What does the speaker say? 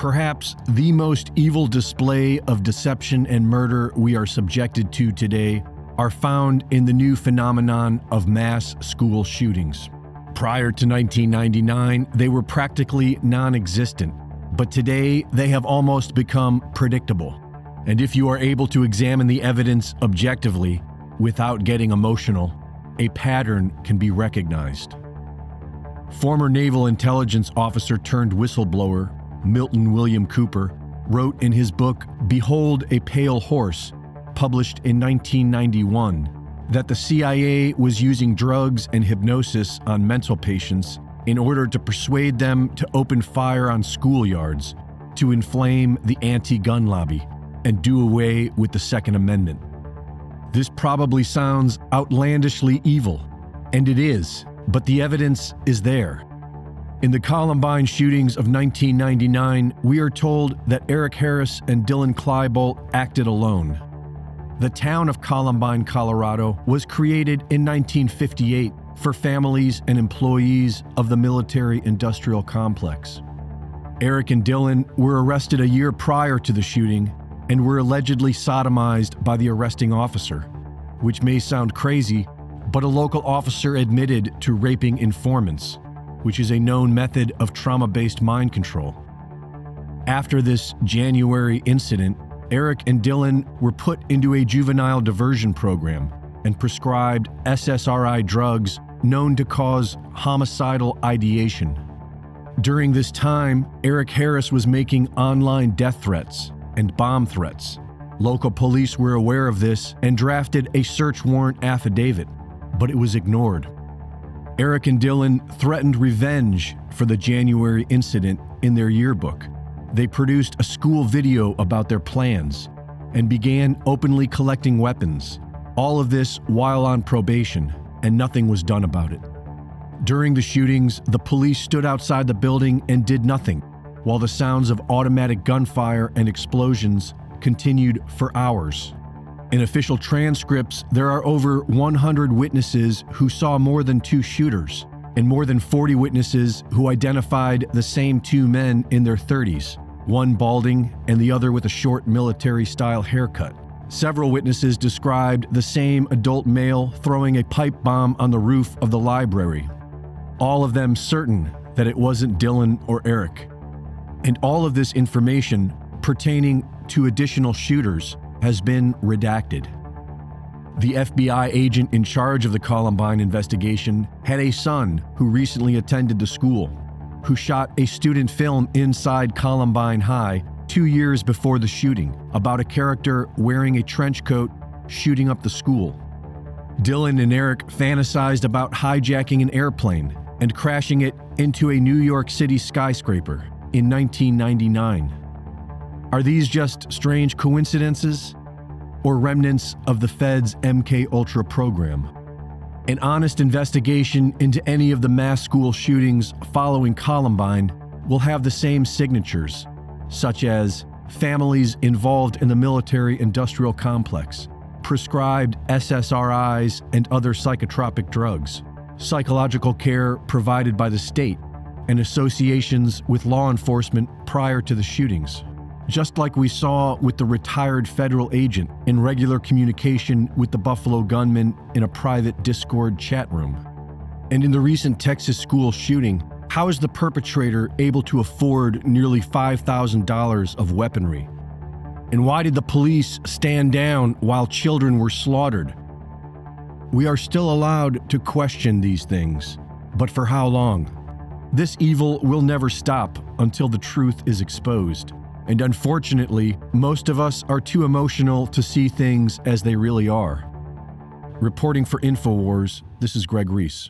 Perhaps the most evil display of deception and murder we are subjected to today are found in the new phenomenon of mass school shootings. Prior to 1999, they were practically non-existent, but today they have almost become predictable. And if you are able to examine the evidence objectively, without getting emotional, a pattern can be recognized. Former Naval Intelligence Officer turned whistleblower, Milton William Cooper, wrote in his book, Behold a Pale Horse, published in 1991, that the CIA was using drugs and hypnosis on mental patients in order to persuade them to open fire on schoolyards, to inflame the anti-gun lobby, and do away with the Second Amendment. This probably sounds outlandishly evil, and it is, but the evidence is there. In the Columbine shootings of 1999, we are told that Eric Harris and Dylan Klebold acted alone. The town of Columbine, Colorado, was created in 1958 for families and employees of the military-industrial complex. Eric and Dylan were arrested a year prior to the shooting and were allegedly sodomized by the arresting officer, which may sound crazy, but a local officer admitted to raping informants, which is a known method of trauma-based mind control. After this January incident, Eric and Dylan were put into a juvenile diversion program and prescribed SSRI drugs known to cause homicidal ideation. During this time, Eric Harris was making online death threats and bomb threats. Local police were aware of this and drafted a search warrant affidavit, but it was ignored. Eric and Dylan threatened revenge for the January incident in their yearbook. They produced a school video about their plans and began openly collecting weapons. All of this while on probation, and nothing was done about it. During the shootings, the police stood outside the building and did nothing, while the sounds of automatic gunfire and explosions continued for hours. In official transcripts, there are over 100 witnesses who saw more than 2 shooters, and more than 40 witnesses who identified the same 2 men in their 30s, one balding and the other with a short military-style haircut. Several witnesses described the same adult male throwing a pipe bomb on the roof of the library, all of them certain that it wasn't Dylan or Eric. And all of this information pertaining to additional shooters has been redacted. The FBI agent in charge of the Columbine investigation had a son who recently attended the school, who shot a student film inside Columbine High 2 years before the shooting about a character wearing a trench coat shooting up the school. Dylan and Eric fantasized about hijacking an airplane and crashing it into a New York City skyscraper in 1999. Are these just strange coincidences or remnants of the Fed's MKUltra program? An honest investigation into any of the mass school shootings following Columbine will have the same signatures, such as families involved in the military-industrial complex, prescribed SSRIs and other psychotropic drugs, psychological care provided by the state, and associations with law enforcement prior to the shootings. Just like we saw with the retired federal agent in regular communication with the Buffalo gunman in a private Discord chat room. And in the recent Texas school shooting, how is the perpetrator able to afford nearly $5,000 of weaponry? And why did the police stand down while children were slaughtered? We are still allowed to question these things, but for how long? This evil will never stop until the truth is exposed. And unfortunately, most of us are too emotional to see things as they really are. Reporting for InfoWars, this is Greg Reese.